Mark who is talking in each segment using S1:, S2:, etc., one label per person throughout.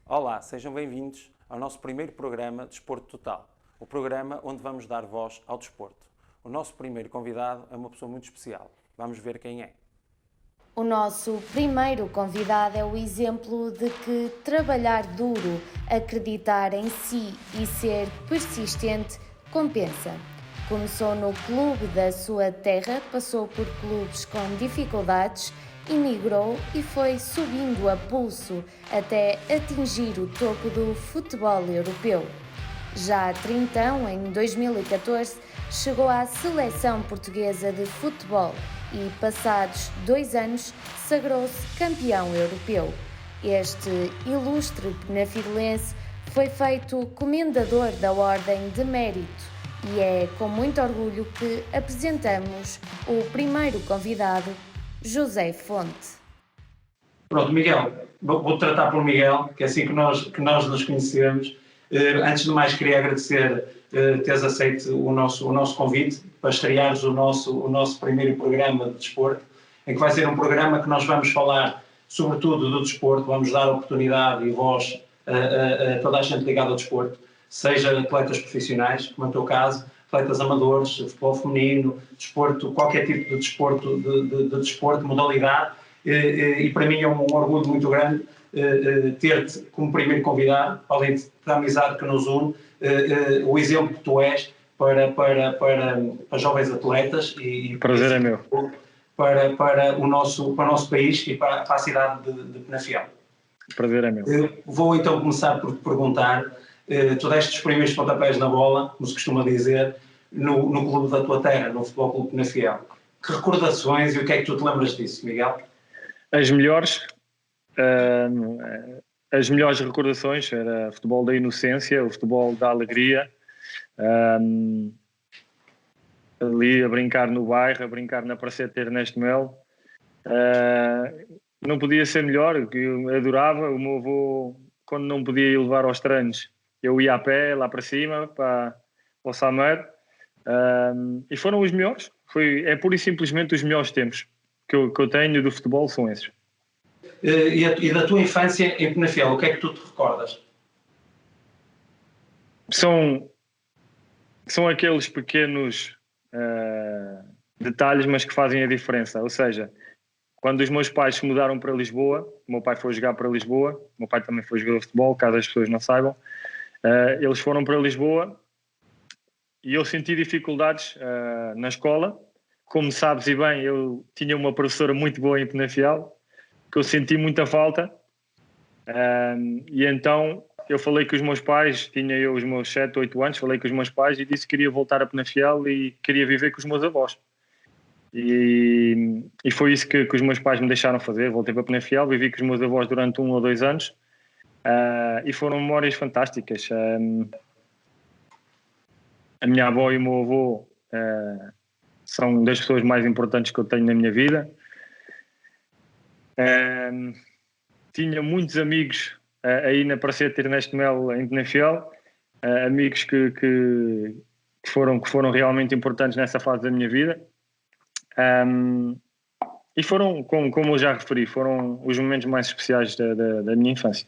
S1: Olá, sejam bem-vindos ao nosso primeiro programa Desporto Total, o programa onde vamos dar voz ao desporto. O nosso primeiro convidado é uma pessoa muito especial. Vamos ver quem é.
S2: O nosso primeiro convidado é o exemplo de que trabalhar duro, acreditar em si e ser persistente compensa. Começou no clube da sua terra, passou por clubes com dificuldades, emigrou e foi subindo a pulso até atingir o topo do futebol europeu. Já trintão, em 2014, chegou à seleção portuguesa de futebol e, passados 2 anos, sagrou-se campeão europeu. Este ilustre penafidelense foi feito comendador da Ordem de Mérito e é com muito orgulho que apresentamos o primeiro convidado, José Fonte.
S3: Pronto, Miguel, vou tratar por Miguel, que é assim que nós nos conhecemos. Antes de mais, queria agradecer teres aceito o nosso convite para estreares o nosso primeiro programa de desporto, em que vai ser um programa que nós vamos falar sobretudo do desporto, vamos dar oportunidade e voz a toda a gente ligada ao desporto, seja atletas profissionais, como é o teu caso, atletas amadores, futebol feminino, desporto, qualquer tipo de desporto, de desporto, modalidade, e para mim é um orgulho muito grande ter-te como primeiro convidado, além da amizade que nos une, o exemplo que tu és para jovens atletas e
S4: prazer é meu.
S3: Para o nosso país e para a cidade de Penafiel.
S4: Prazer é meu.
S3: Vou então começar por te perguntar, tu deste os primeiros pontapés na bola, como se costuma dizer, no clube da tua terra, no Futebol Clube Penafiel. Que recordações e o que é que tu te lembras disso, Miguel?
S4: As melhores recordações era o futebol da inocência, o futebol da alegria, ali a brincar no bairro, a brincar na Praceta Ernesto Melo. Não podia ser melhor, que eu adorava. O meu avô, quando não podia ir levar aos treinos, eu ia a pé lá para cima, para o Samer, e foram os melhores. É pura e simplesmente os melhores tempos que eu tenho do futebol são esses.
S3: E da tua infância em Penafiel, o que é que tu te recordas?
S4: São aqueles pequenos detalhes, mas que fazem a diferença. Ou seja, quando os meus pais se mudaram para Lisboa, o meu pai foi jogar para Lisboa, o meu pai também foi jogador de futebol, caso as pessoas não saibam, eles foram para Lisboa e eu senti dificuldades na escola. Como sabes e bem, eu tinha uma professora muito boa em Penafiel, que eu senti muita falta, e então eu falei com os meus pais, tinha eu os meus 7, 8 anos, falei com os meus pais e disse que queria voltar a Penafiel e queria viver com os meus avós. E foi isso que os meus pais me deixaram fazer. Voltei para Penafiel, vivi com os meus avós durante 1 ou 2 anos, e foram memórias fantásticas. A minha avó e o meu avô são das pessoas mais importantes que eu tenho na minha vida. Tinha muitos amigos aí na Praceta Ernesto Melo em Penafiel, amigos que foram realmente importantes nessa fase da minha vida, e foram, como eu já referi, foram os momentos mais especiais da minha infância.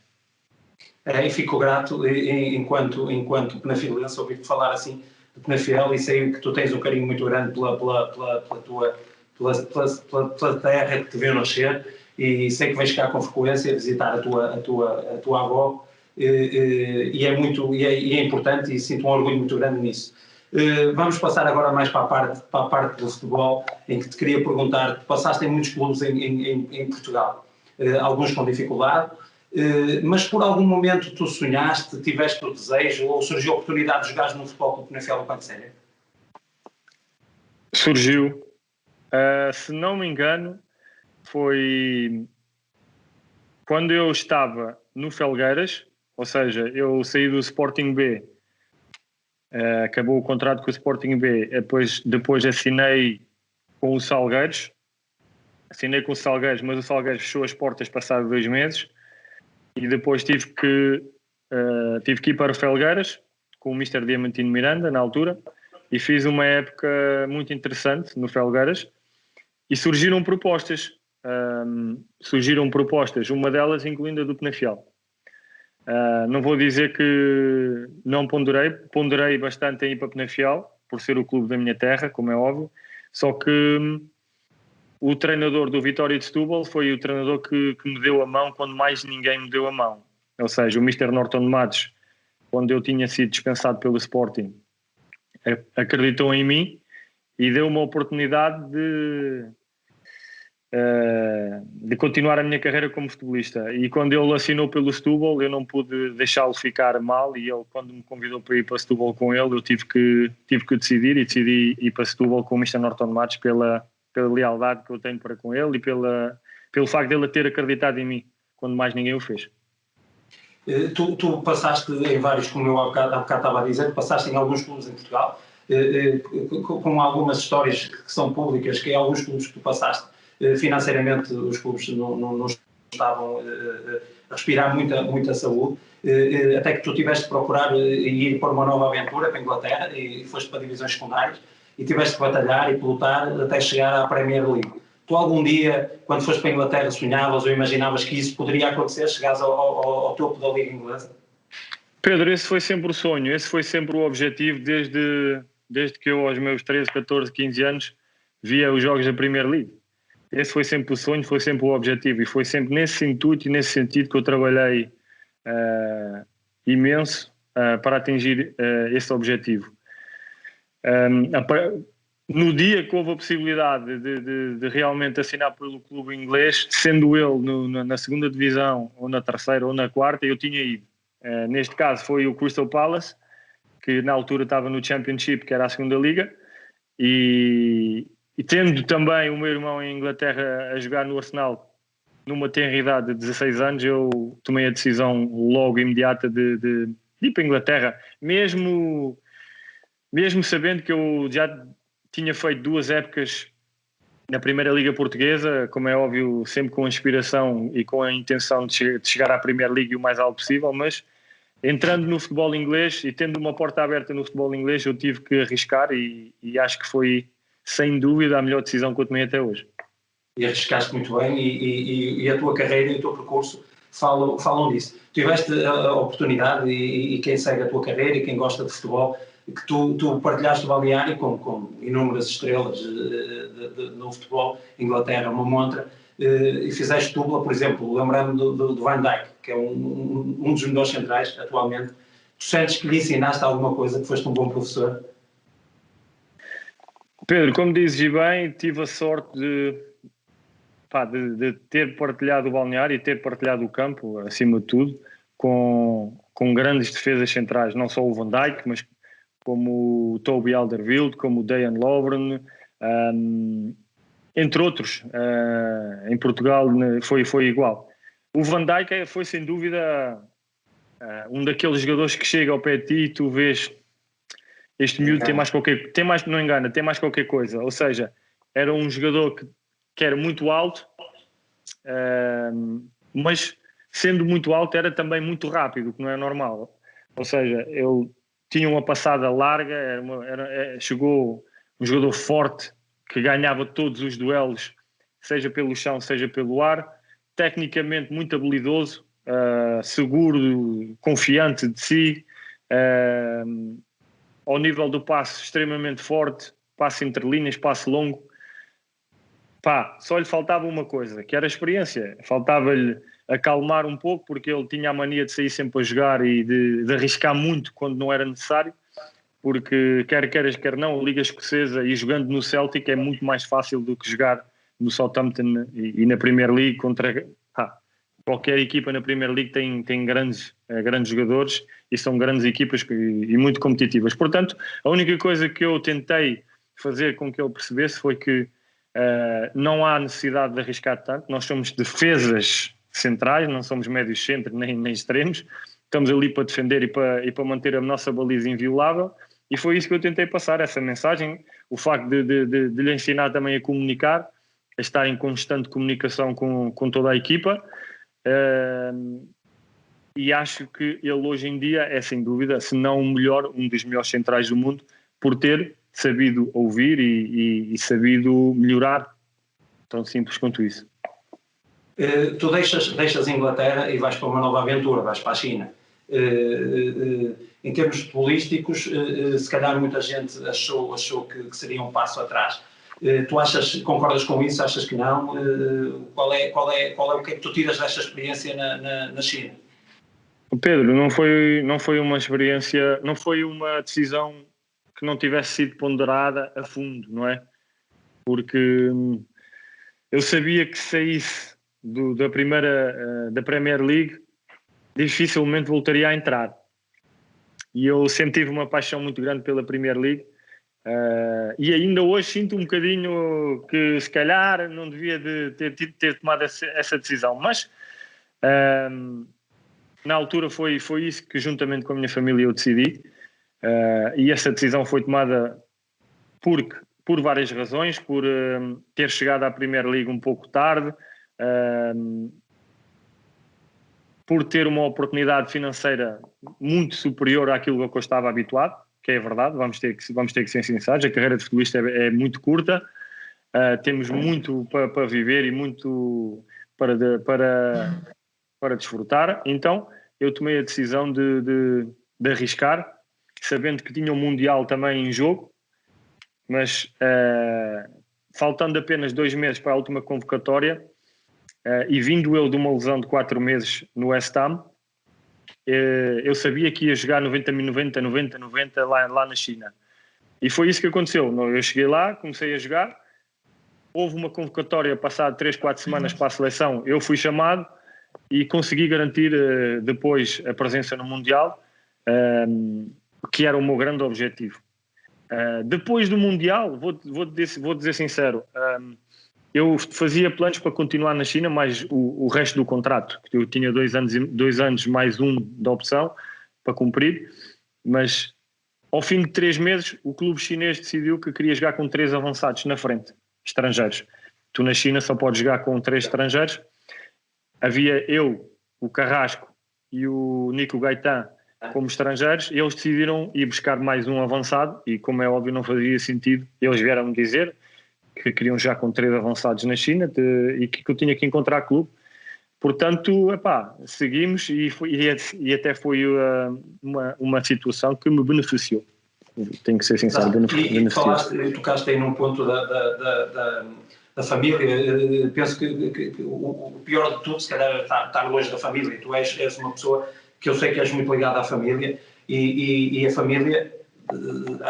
S3: E fico grato, enquanto penafilense, ouvir-te falar assim de Penafiel, e sei que tu tens um carinho muito grande pela terra que te viu nascer, e sei que vais cá com frequência visitar a tua avó, e é importante, e sinto um orgulho muito grande nisso. Vamos passar agora mais para a parte do futebol, em que te queria perguntar, tu passaste em muitos clubes em Portugal, alguns com dificuldade, mas por algum momento tu sonhaste, tiveste o desejo, ou surgiu a oportunidade de jogares no Futebol Clube Penafiel enquanto sénior?
S4: Surgiu. Se não me engano, foi quando eu estava no Felgueiras, ou seja, eu saí do Sporting B, acabou o contrato com o Sporting B, depois assinei com o Salgueiros, mas o Salgueiros fechou as portas passado 2 meses, e depois tive que ir para o Felgueiras com o Mister Diamantino Miranda na altura, e fiz uma época muito interessante no Felgueiras, e surgiram propostas, uma delas incluindo a do Penafiel. Não vou dizer que não ponderei bastante em ir para Penafiel, por ser o clube da minha terra, como é óbvio, só que o treinador do Vitória de Setúbal foi o treinador que me deu a mão quando mais ninguém me deu a mão. Ou seja, o Mr. Norton Matos, quando eu tinha sido dispensado pelo Sporting, acreditou em mim e deu uma oportunidade de continuar a minha carreira como futebolista. E quando ele assinou pelo Setúbal, eu não pude deixá-lo ficar mal, e ele, quando me convidou para ir para Setúbal com ele, eu tive que decidir, e decidi ir para Setúbal com o Mr. Norton Matos pela lealdade que eu tenho para com ele e pelo facto de ele ter acreditado em mim quando mais ninguém o fez.
S3: Tu passaste em vários, como eu há bocado estava a dizer, passaste em alguns clubes em Portugal, com algumas histórias que são públicas, que em alguns clubes que tu passaste, financeiramente os clubes não estavam a respirar muita saúde, até que tu tiveste de procurar ir para uma nova aventura para a Inglaterra, e foste para divisões secundárias, e tiveste de batalhar e lutar até chegar à Premier League. Tu algum dia, quando foste para a Inglaterra, sonhavas ou imaginavas que isso poderia acontecer, chegares ao topo da Liga Inglesa?
S4: Pedro, esse foi sempre o sonho, esse foi sempre o objetivo, desde que eu, aos meus 13, 14, 15 anos, via os jogos da Premier League. Esse foi sempre o sonho, foi sempre o objetivo, e foi sempre nesse intuito e nesse sentido que eu trabalhei imenso para atingir esse objetivo. No dia que houve a possibilidade de realmente assinar pelo clube inglês, sendo ele na segunda divisão, ou na terceira, ou na quarta, eu tinha ido. Neste caso foi o Crystal Palace, que na altura estava no Championship, que era a segunda liga, e tendo também o meu irmão em Inglaterra a jogar no Arsenal, numa tenra idade de 16 anos, eu tomei a decisão logo imediata de ir para a Inglaterra, mesmo sabendo que eu já tinha feito 2 épocas na Primeira Liga Portuguesa, como é óbvio, sempre com a inspiração e com a intenção de chegar à Premier League o mais alto possível, mas entrando no futebol inglês e tendo uma porta aberta no futebol inglês, eu tive que arriscar, e acho que foi, sem dúvida, a melhor decisão que eu tomei até hoje.
S3: E arriscaste muito bem, e a tua carreira e o teu percurso falam disso. Tiveste a oportunidade, e quem segue a tua carreira e quem gosta de futebol, que tu partilhaste o balneário com inúmeras estrelas no futebol, Inglaterra, uma montra, e fizeste dupla, por exemplo, lembrando do Van Dijk, que é um dos melhores centrais atualmente. Tu sentes que lhe ensinaste alguma coisa, que foste um bom professor?
S4: Pedro, como dizes bem, tive a sorte de ter partilhado o balneário e ter partilhado o campo, acima de tudo, com grandes defesas centrais, não só o Van Dijk, mas como o Toby Alderweireld, como o Dejan Lovren, entre outros. Em Portugal foi igual. O Van Dijk foi, sem dúvida, um daqueles jogadores que chega ao pé de ti e tu vês, este miúdo tem mais qualquer coisa. Ou seja, era um jogador que era muito alto, mas sendo muito alto era também muito rápido, o que não é normal. Ou seja, ele tinha uma passada larga, chegou um jogador forte que ganhava todos os duelos, seja pelo chão, seja pelo ar, tecnicamente muito habilidoso, seguro, confiante de si, ao nível do passe extremamente forte, passe entre linhas, passe longo. Só lhe faltava uma coisa, que era a experiência. Faltava-lhe acalmar um pouco, porque ele tinha a mania de sair sempre a jogar e de arriscar muito quando não era necessário, porque quer queiras, quer não, a Liga Escocesa, e jogando no Celtic, é muito mais fácil do que jogar no Southampton e na Premier League contra... Qualquer equipa na Premier League tem grandes jogadores, e são grandes equipas e muito competitivas. Portanto, a única coisa que eu tentei fazer com que ele percebesse foi que não há necessidade de arriscar tanto. Nós somos defesas centrais, não somos médios centros nem extremos. Estamos ali para defender e para manter a nossa baliza inviolável, e foi isso que eu tentei passar, essa mensagem, o facto de lhe ensinar também a comunicar, a estar em constante comunicação com toda a equipa, e acho que ele hoje em dia é, sem dúvida, se não o melhor, um dos melhores centrais do mundo, por ter sabido ouvir e sabido melhorar, tão simples quanto isso.
S3: Tu deixas a Inglaterra e vais para uma nova aventura, vais para a China. Em termos futebolísticos, se calhar muita gente achou que seria um passo atrás. Tu concordas com isso? Achas que não? Qual é o que é que tu tiras desta experiência na China?
S4: Pedro, não foi uma experiência, não foi uma decisão que não tivesse sido ponderada a fundo, não é? Porque eu sabia que saísse da Premier League, dificilmente voltaria a entrar. E eu sempre tive uma paixão muito grande pela Premier League, e ainda hoje sinto um bocadinho que se calhar não devia ter tomado essa decisão, mas na altura foi isso que juntamente com a minha família eu decidi, e essa decisão foi tomada por várias razões, por ter chegado à Premier League um pouco tarde, por ter uma oportunidade financeira muito superior àquilo a que eu estava habituado, que é verdade, vamos ter que ser sinceros, a carreira de futebolista é muito curta, temos muito para viver e muito para desfrutar, então eu tomei a decisão de arriscar, sabendo que tinha o Mundial também em jogo, mas faltando apenas 2 meses para a última convocatória, e vindo eu de uma lesão de 4 meses no West Ham, eu sabia que ia jogar 90 lá na China. E foi isso que aconteceu. Eu cheguei lá, comecei a jogar, houve uma convocatória passado 3, 4 semanas para a seleção, eu fui chamado e consegui garantir depois a presença no Mundial, que era o meu grande objetivo. Depois do Mundial, vou dizer sincero, eu fazia planos para continuar na China, mais o resto do contrato, que eu tinha 2 anos mais um da opção para cumprir, mas ao fim de 3 meses o clube chinês decidiu que queria jogar com 3 avançados na frente, estrangeiros. Tu na China só podes jogar com 3 estrangeiros. Havia eu, o Carrasco e o Nico Gaetan como estrangeiros, e eles decidiram ir buscar mais um avançado, e como é óbvio não fazia sentido, eles vieram-me dizer que queriam já com 3 avançados na China e que eu tinha que encontrar clube. Portanto, seguimos e até foi uma situação que me beneficiou. Tenho que ser sincero, beneficiou.
S3: E tocaste aí num ponto da família. Penso que o pior de tudo, se calhar, é estar longe da família. E tu és uma pessoa que eu sei que és muito ligada à família e a família,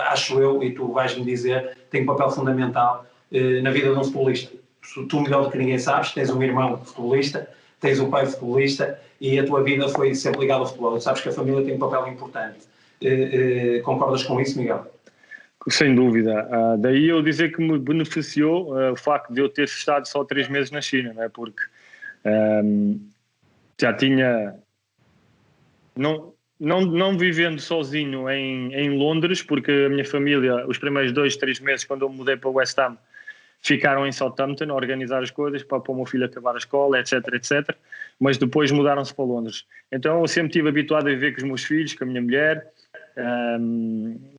S3: acho eu, e tu vais-me dizer, tem um papel fundamental na vida de um futebolista. Tu melhor do que ninguém sabes, tens um irmão futebolista, tens um pai futebolista e a tua vida foi sempre ligada ao futebol. Sabes que a família tem um papel importante. Concordas com isso, Miguel?
S4: Sem dúvida. Daí eu dizer que me beneficiou o facto de eu ter estado só 3 meses na China, não é? Porque já tinha... Não vivendo sozinho em Londres, porque a minha família, os primeiros 2, 3 meses, quando eu me mudei para o West Ham, ficaram em Southampton a organizar as coisas para o meu filho acabar a escola, etc, etc. Mas depois mudaram-se para Londres. Então eu sempre estive habituado a viver com os meus filhos, com a minha mulher,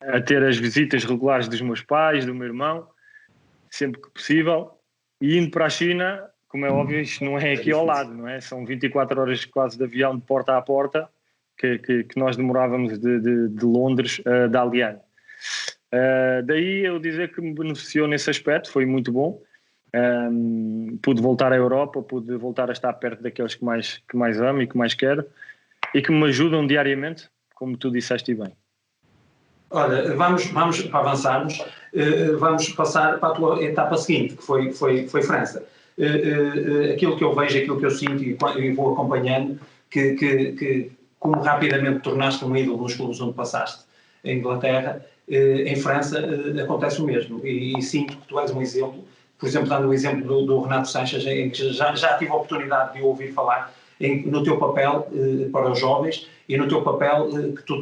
S4: a ter as visitas regulares dos meus pais, do meu irmão, sempre que possível. E indo para a China, como é óbvio, isto não é aqui ao lado, não é? São 24 horas quase de avião de porta a porta, que nós demorávamos de Londres a Dalian. Daí eu dizer que me beneficiou nesse aspecto, foi muito bom. Pude voltar à Europa, pude voltar a estar perto daqueles que mais amo e que mais quero e que me ajudam diariamente, como tu disseste bem.
S3: Olha, vamos para avançarmos, vamos passar para a tua etapa seguinte, que foi França. Aquilo que eu vejo, aquilo que eu sinto e vou acompanhando, que como rapidamente tornaste um ídolo nos clubes onde passaste, em Inglaterra, em França acontece o mesmo. E sinto que tu és um exemplo, por exemplo, dando o exemplo do Renato Sanches, em que já tive a oportunidade de ouvir falar no teu papel para os jovens e no teu papel,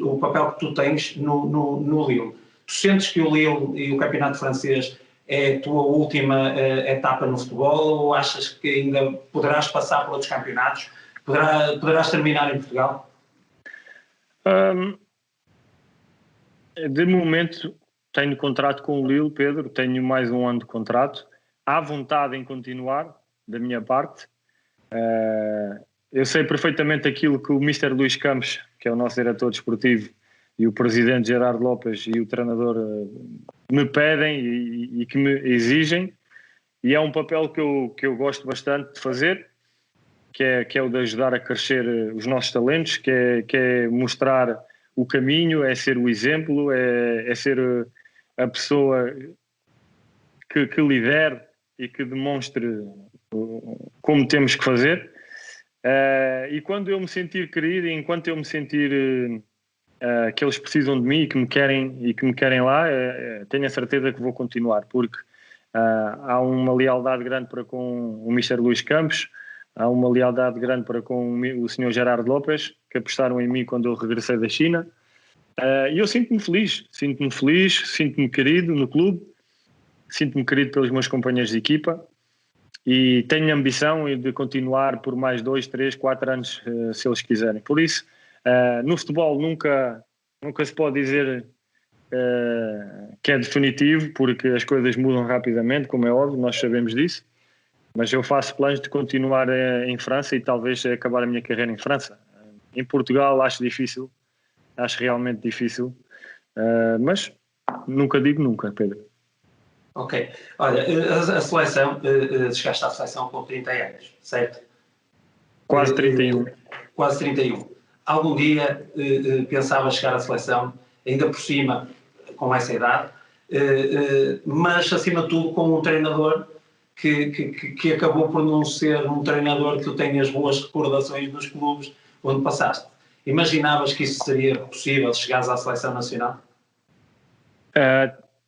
S3: o papel que tu tens no Lille. Tu sentes que o Lille e o campeonato francês é a tua última etapa no futebol, ou achas que ainda poderás passar por outros campeonatos? Poderás terminar em Portugal?
S4: De momento tenho contrato com o Lille, Pedro, tenho mais um ano de contrato. Há vontade em continuar, da minha parte. eu sei perfeitamente aquilo que o Mr. Luís Campos, que é o nosso diretor desportivo, e o presidente Gerardo Lopes e o treinador me pedem e que me exigem, e é um papel que eu gosto bastante de fazer, que é o de ajudar a crescer os nossos talentos, que é mostrar o caminho, é ser o exemplo, é ser a pessoa que lidere e que demonstre como temos que fazer. E quando eu me sentir querido, enquanto eu me sentir que eles precisam de mim e que me querem lá, tenho a certeza que vou continuar, porque há uma lealdade grande para com o Mr. Luís Campos, há uma lealdade grande para com o Sr. Gerardo Lopes, que apostaram em mim quando eu regressei da China, e eu sinto-me feliz, sinto-me querido no clube, sinto-me querido pelos meus companheiros de equipa, e tenho a ambição de continuar por mais 2, 3, 4 anos, se eles quiserem. Por isso, no futebol nunca se pode dizer que é definitivo, porque as coisas mudam rapidamente, como é óbvio, nós sabemos disso, mas eu faço planos de continuar em França e talvez acabar a minha carreira em França. Em Portugal acho difícil, acho realmente difícil, mas nunca digo nunca, Pedro.
S3: Ok. Olha, a seleção, chegaste à seleção com 30 anos, certo?
S4: Quase 31.
S3: Quase 31. Algum dia pensava chegar à seleção, ainda por cima, com essa idade, mas acima de tudo com um treinador que acabou por não ser um treinador que tu tenhas boas recordações dos clubes onde passaste. Imaginavas que isso seria possível, chegares à seleção nacional?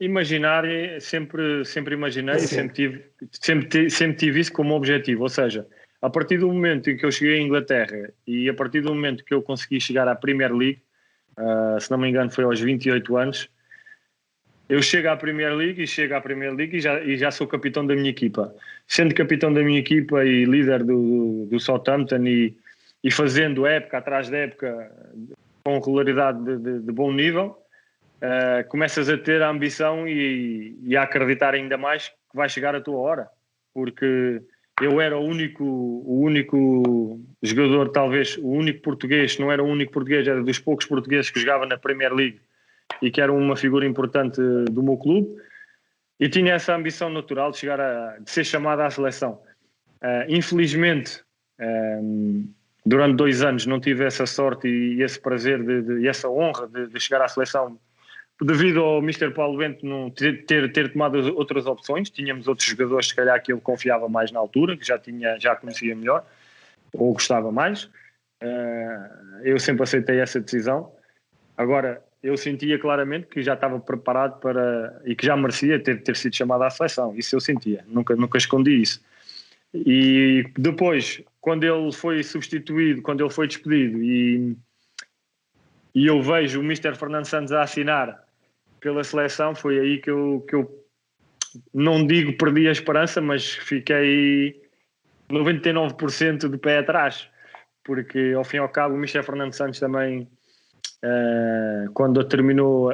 S4: Imaginar, sempre imaginei e sempre tive isso como objetivo, ou seja, a partir do momento em que eu cheguei à Inglaterra e a partir do momento que eu consegui chegar à Premier League, se não me engano foi aos 28 anos, eu chego à Premier League e já sou capitão da minha equipa. Sendo capitão da minha equipa e líder do Southampton e fazendo época atrás de época com regularidade de bom nível, começas a ter a ambição e a acreditar ainda mais que vai chegar a tua hora, porque eu era o único jogador, talvez o único português, não era o único português, era dos poucos portugueses que jogava na Premier League e que era uma figura importante do meu clube, e tinha essa ambição natural de de ser chamado à seleção. Infelizmente, durante 2 anos não tive essa sorte e esse prazer e essa honra de chegar à seleção, devido ao Mr. Paulo Bento não ter tomado outras opções. Tínhamos outros jogadores, se calhar, que ele confiava mais na altura, que já conhecia melhor, ou gostava mais. Eu sempre aceitei essa decisão. Agora, eu sentia claramente que já estava preparado e que já merecia ter sido chamado à seleção. Isso eu sentia, nunca escondi isso. E depois, quando ele foi substituído, quando ele foi despedido e eu vejo o Mr. Fernando Santos a assinar pela seleção, foi aí que eu não digo perdi a esperança, mas fiquei 99% de pé atrás, porque ao fim e ao cabo o Mr. Fernando Santos também, quando terminou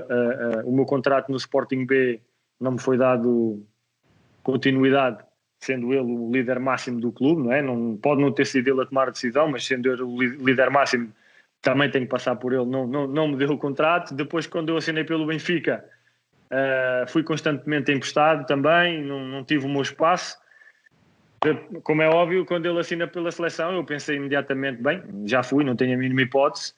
S4: o meu contrato no Sporting B, não me foi dado continuidade, sendo ele o líder máximo do clube, não é? Pode não ter sido ele a tomar a decisão, mas sendo ele o líder máximo, também tenho que passar por ele, não me deu o contrato. Depois, quando eu assinei pelo Benfica, fui constantemente emprestado também, não tive o meu espaço. Como é óbvio, quando ele assina pela seleção, eu pensei imediatamente, bem, já fui, não tenho a mínima hipótese,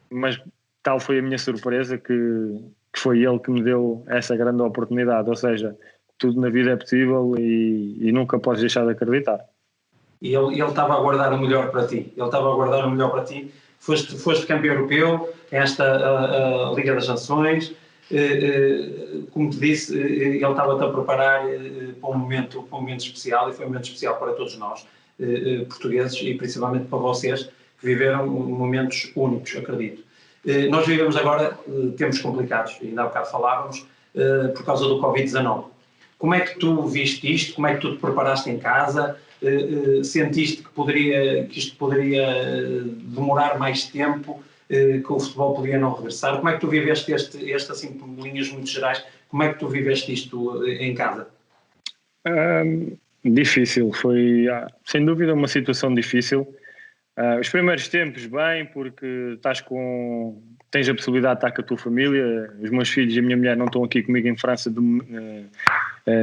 S4: mas tal foi a minha surpresa que foi ele que me deu essa grande oportunidade. Ou seja, tudo na vida é possível e nunca podes deixar de acreditar.
S3: E ele estava a guardar o melhor para ti. Foste campeão europeu, esta Liga das Nações. Como te disse, ele estava-te a preparar para um momento especial, e foi um momento especial para todos nós, portugueses, e principalmente para vocês, que viveram momentos únicos, acredito. Nós vivemos agora tempos complicados, ainda há bocado falávamos, por causa do Covid-19. Como é que tu viste isto? Como é que tu te preparaste em casa? Sentiste que isto poderia demorar mais tempo, que o futebol podia não regressar? Como é que tu viveste este assim, por linhas muito gerais, como é que tu viveste isto em casa?
S4: Difícil, foi sem dúvida uma situação difícil. Os primeiros tempos bem, porque tens a possibilidade de estar com a tua família. Os meus filhos e a minha mulher não estão aqui comigo em França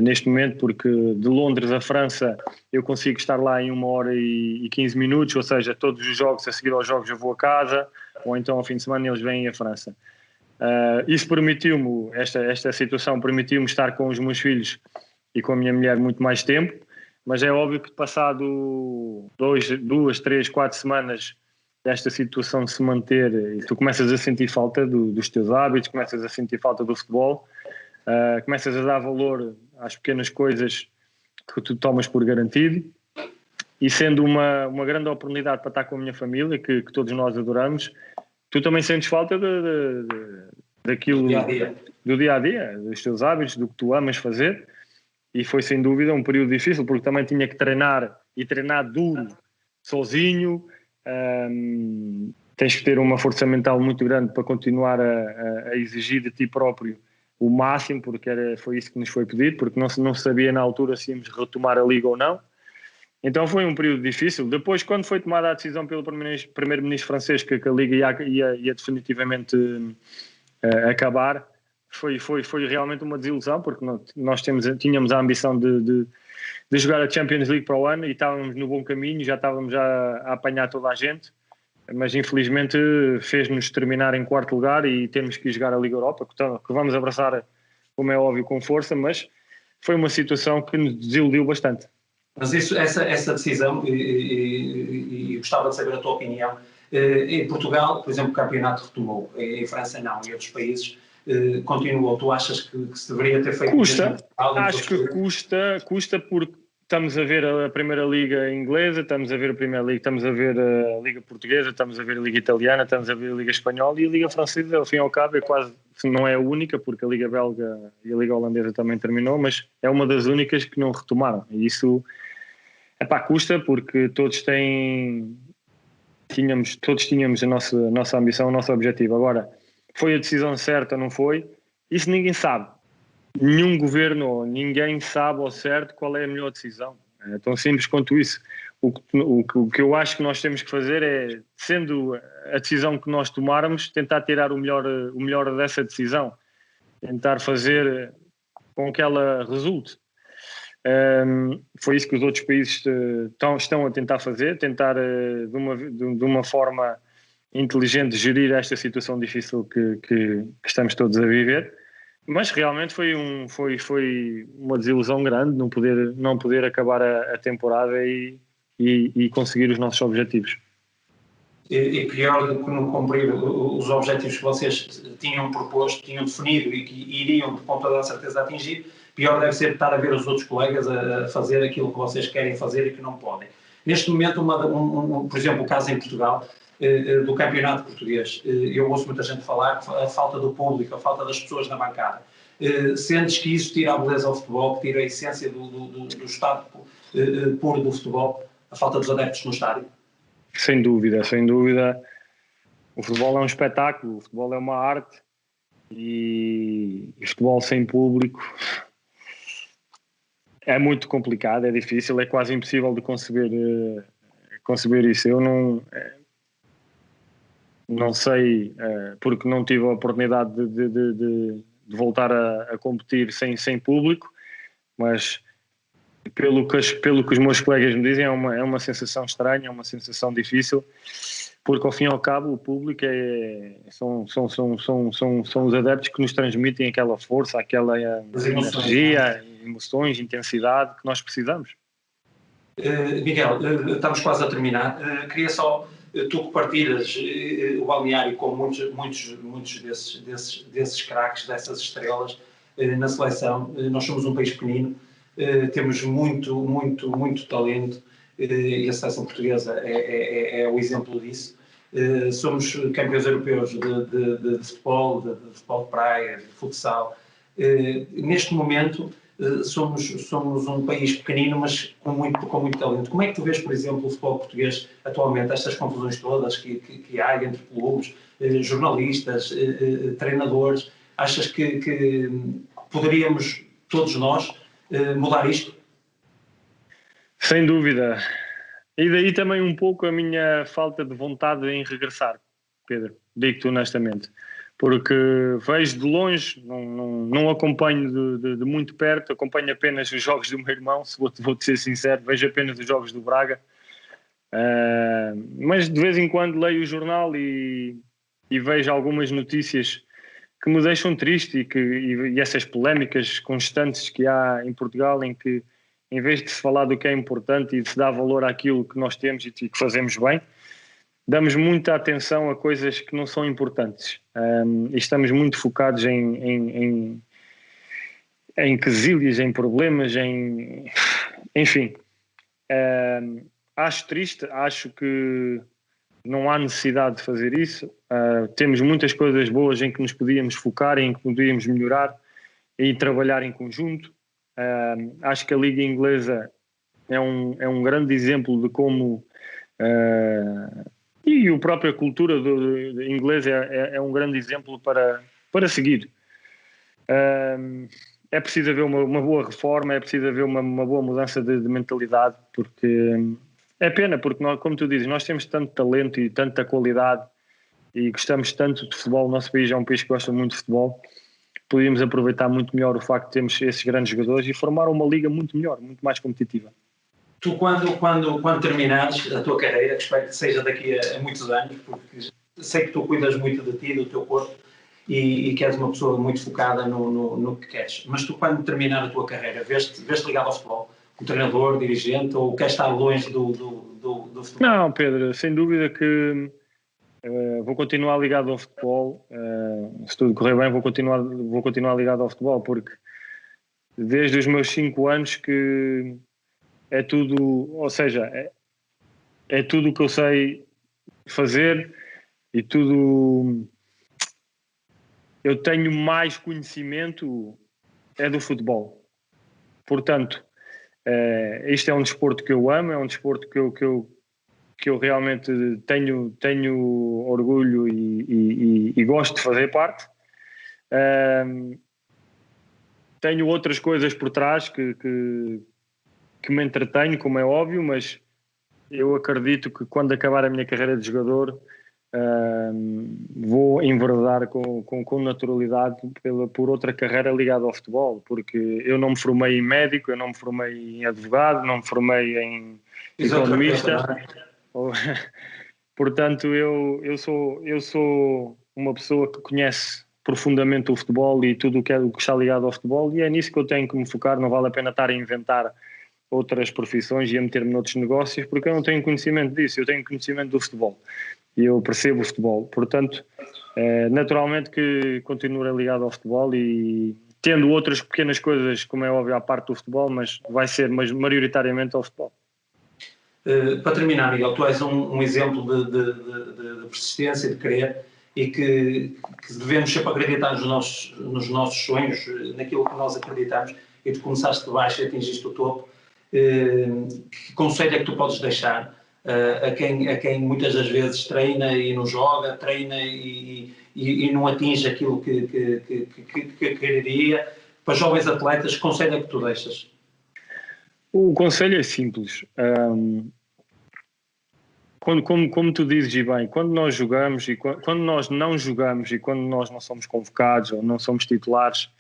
S4: neste momento, porque de Londres a França eu consigo estar lá em 1h15, ou seja, todos os jogos, a seguir aos jogos eu vou a casa, ou então ao fim de semana eles vêm à França. Isso permitiu-me, esta situação permitiu-me estar com os meus filhos e com a minha mulher muito mais tempo, mas é óbvio que passado 2, 3, 4 semanas desta situação de se manter, e tu começas a sentir falta dos teus hábitos, começas a sentir falta do futebol, começas a dar valor às pequenas coisas que tu tomas por garantido, e sendo uma grande oportunidade para estar com a minha família, que todos nós adoramos, tu também sentes falta daquilo do dia-a-dia, dos teus hábitos, do que tu amas fazer, e foi sem dúvida um período difícil, porque também tinha que treinar duro, sozinho. Tens que ter uma força mental muito grande para continuar a exigir de ti próprio o máximo, porque foi isso que nos foi pedido, porque não se sabia na altura se íamos retomar a Liga ou não. Então foi um período difícil. Depois, quando foi tomada a decisão pelo primeiro-ministro francês que a Liga ia definitivamente acabar, foi realmente uma desilusão, porque nós tínhamos a ambição de jogar a Champions League para o ano e estávamos no bom caminho, já estávamos a apanhar toda a gente, mas infelizmente fez-nos terminar em 4º lugar e temos que ir jogar a Liga Europa, que vamos abraçar, como é óbvio, com força, mas foi uma situação que nos desiludiu bastante.
S3: Mas essa decisão, e gostava de saber a tua opinião, em Portugal, por exemplo, o campeonato retomou, em França não, em outros países continuou. Tu achas que se deveria ter feito...
S4: Acho que custa porque estamos a ver a Primeira Liga inglesa, estamos a ver a Primeira Liga, estamos a ver a Liga Portuguesa, estamos a ver a Liga Italiana, estamos a ver a Liga Espanhola, e a Liga Francesa, ao fim e ao cabo, não é a única, porque a Liga Belga e a Liga Holandesa também terminou, mas é uma das únicas que não retomaram. E isso, custa, porque todos tínhamos a nossa ambição, o nosso objetivo. Agora, foi a decisão certa ou não foi? Isso ninguém sabe. Nenhum governo ou ninguém sabe ao certo qual é a melhor decisão. É tão simples quanto isso. O que eu acho que nós temos que fazer é, sendo a decisão que nós tomarmos, tentar tirar o melhor dessa decisão. Tentar fazer com que ela resulte. Foi isso que os outros países estão a tentar fazer, tentar de uma forma inteligente gerir esta situação difícil que estamos todos a viver. Mas realmente foi uma desilusão grande não poder acabar a temporada e conseguir os nossos objetivos.
S3: E pior do que não cumprir os objetivos que vocês tinham proposto, tinham definido e que iriam com toda a certeza atingir, pior deve ser estar a ver os outros colegas a fazer aquilo que vocês querem fazer e que não podem. Neste momento, por exemplo, o caso em Portugal, do campeonato português, eu ouço muita gente falar a falta do público, a falta das pessoas na bancada. Sentes que isso tira a beleza ao futebol, que tira a essência do estado puro do futebol, a falta dos adeptos no estádio?
S4: Sem dúvida, sem dúvida. O futebol é um espetáculo, o futebol é uma arte, e o futebol sem público é muito complicado, é difícil, é quase impossível de conceber isso. Eu não sei, porque não tive a oportunidade de voltar a competir sem público, mas pelo que os meus colegas me dizem, é uma sensação estranha, é uma sensação difícil, porque ao fim e ao cabo o público são os adeptos que nos transmitem aquela força, aquela energia, emoções, intensidade que nós precisamos.
S3: Miguel, estamos quase a terminar. Queria só, tu que partilhas o balneário com muitos desses craques, dessas estrelas na seleção. Nós somos um país pequenino, temos muito talento, e a seleção portuguesa é o exemplo disso. Somos campeões europeus de futebol, de futebol de praia, de futsal. Neste momento somos um país pequenino, mas com muito talento. Como é que tu vês, por exemplo, o futebol português atualmente, estas confusões todas que há entre clubes, jornalistas, treinadores? Achas que poderíamos, todos nós, mudar isto?
S4: Sem dúvida. E daí também um pouco a minha falta de vontade em regressar, Pedro, digo-te honestamente. Porque vejo de longe, não acompanho de muito perto, acompanho apenas os jogos do meu irmão, se vou-te ser sincero, vejo apenas os jogos do Braga. Mas de vez em quando leio o jornal e vejo algumas notícias que me deixam triste e essas polémicas constantes que há em Portugal, em que em vez de se falar do que é importante e de se dar valor àquilo que nós temos e que fazemos bem, damos muita atenção a coisas que não são importantes. E estamos muito focados em quesílias, em problemas, enfim. Acho triste, acho que não há necessidade de fazer isso. Temos muitas coisas boas em que nos podíamos focar, em que podíamos melhorar e trabalhar em conjunto. Acho que a Liga Inglesa é um grande exemplo de como e a própria cultura inglesa é um grande exemplo para seguir. É preciso haver uma boa reforma, é preciso haver uma boa mudança de mentalidade, porque é pena, porque nós, como tu dizes, nós temos tanto talento e tanta qualidade e gostamos tanto de futebol. O nosso país é um país que gosta muito de futebol. Podíamos aproveitar muito melhor o facto de termos esses grandes jogadores e formar uma liga muito melhor, muito mais competitiva.
S3: Tu, quando terminares a tua carreira, espero que seja daqui a muitos anos, porque sei que tu cuidas muito de ti, do teu corpo, e que és uma pessoa muito focada no que queres. Mas tu, quando terminar a tua carreira, vês-te ligado ao futebol? Um treinador, dirigente, ou queres estar longe do futebol?
S4: Não, Pedro, sem dúvida que vou continuar ligado ao futebol. Se tudo correr bem, vou continuar ligado ao futebol, porque desde os meus 5 anos que é tudo, ou seja, é tudo o que eu sei fazer e tudo. Eu tenho mais conhecimento do futebol. Portanto, este é um desporto que eu amo, é um desporto que eu realmente tenho orgulho e gosto de fazer parte. Tenho outras coisas por trás que me entretenho, como é óbvio, mas eu acredito que quando acabar a minha carreira de jogador vou enverdar com naturalidade por outra carreira ligada ao futebol, porque eu não me formei em médico, eu não me formei em advogado, não me formei em economista. Portanto, eu sou uma pessoa que conhece profundamente o futebol e tudo o que está ligado ao futebol, e é nisso que eu tenho que me focar. Não vale a pena estar a inventar outras profissões e a meter-me noutros negócios, porque eu não tenho conhecimento disso, eu tenho conhecimento do futebol e eu percebo o futebol. Portanto, naturalmente que continuarei ligado ao futebol e tendo outras pequenas coisas, como é óbvio, à parte do futebol, mas vai ser maioritariamente ao futebol.
S3: Para terminar, Miguel, tu és um exemplo de persistência, de querer, e que devemos sempre acreditar nos nossos sonhos, naquilo que nós acreditamos, e tu começaste de baixo e atingiste o topo. Que conselho é que tu podes deixar a quem muitas das vezes treina e não joga, treina e não atinge aquilo que quereria? Para jovens atletas, que conselho é que tu deixas?
S4: O conselho é simples. Como tu dizes, e bem, quando nós jogamos e quando nós não jogamos e quando nós não somos convocados ou não somos titulares,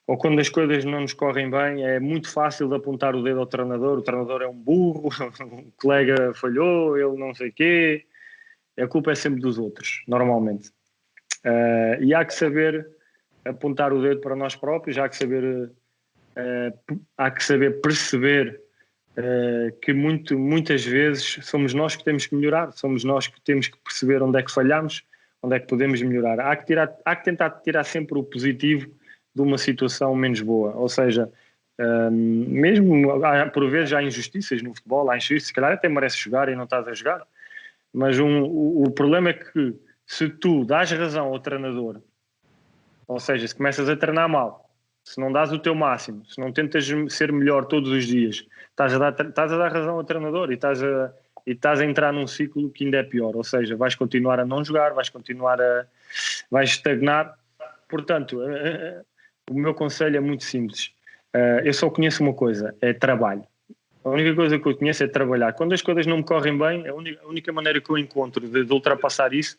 S4: ou quando as coisas não nos correm bem, é muito fácil de apontar o dedo ao treinador. O treinador é um burro, o colega falhou, ele não sei o quê. A culpa é sempre dos outros, normalmente. E há que saber apontar o dedo para nós próprios, há que saber perceber que muitas vezes somos nós que temos que melhorar, somos nós que temos que perceber onde é que falhamos, onde é que podemos melhorar. Há que tentar tirar sempre o positivo de uma situação menos boa, ou seja, mesmo por vezes há injustiças no futebol, se calhar até mereces jogar e não estás a jogar, mas o problema é que se tu dás razão ao treinador, ou seja, se começas a treinar mal, se não dás o teu máximo, se não tentas ser melhor todos os dias, estás a dar razão ao treinador e estás a entrar num ciclo que ainda é pior, ou seja, vais continuar a não jogar, vais estagnar. Portanto, o meu conselho é muito simples. Eu só conheço uma coisa, é trabalho. A única coisa que eu conheço é trabalhar. Quando as coisas não me correm bem, a única maneira que eu encontro de ultrapassar isso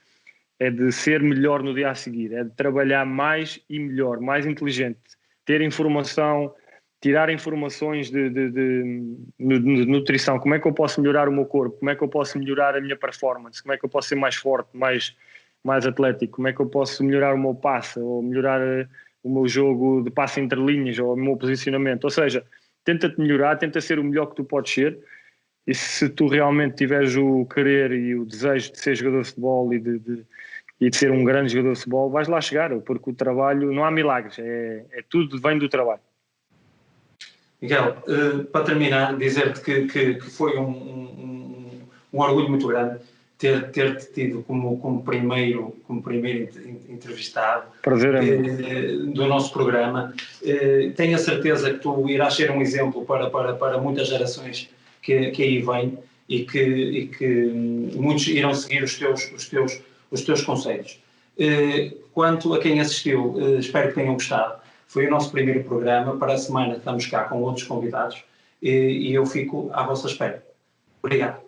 S4: é de ser melhor no dia a seguir, é de trabalhar mais e melhor, mais inteligente, ter informação, tirar informações de nutrição, como é que eu posso melhorar o meu corpo, como é que eu posso melhorar a minha performance, como é que eu posso ser mais forte, mais atlético, como é que eu posso melhorar o meu passe, ou melhorar o meu jogo de passe entre linhas, ou o meu posicionamento. Ou seja, tenta-te melhorar, tenta ser o melhor que tu podes ser, e se tu realmente tiveres o querer e o desejo de ser jogador de futebol e de ser um grande jogador de futebol, vais lá chegar, porque o trabalho, não há milagres, tudo vem do trabalho.
S3: Miguel, para terminar, dizer-te que foi um orgulho muito grande ter-te tido como primeiro entrevistado.
S4: Prazer,
S3: do nosso programa. Tenho a certeza que tu irás ser um exemplo para muitas gerações que aí vêm e que muitos irão seguir os teus conselhos. Quanto a quem assistiu, espero que tenham gostado. Foi o nosso primeiro programa. Para a semana estamos cá com outros convidados e eu fico à vossa espera. Obrigado.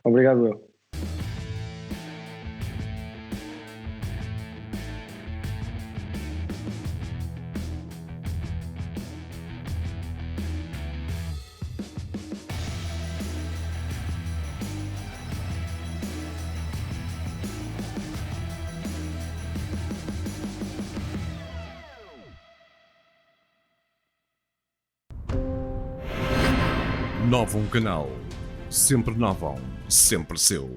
S4: Obrigado, eu.
S5: Novo Canal. Sempre novo, sempre seu.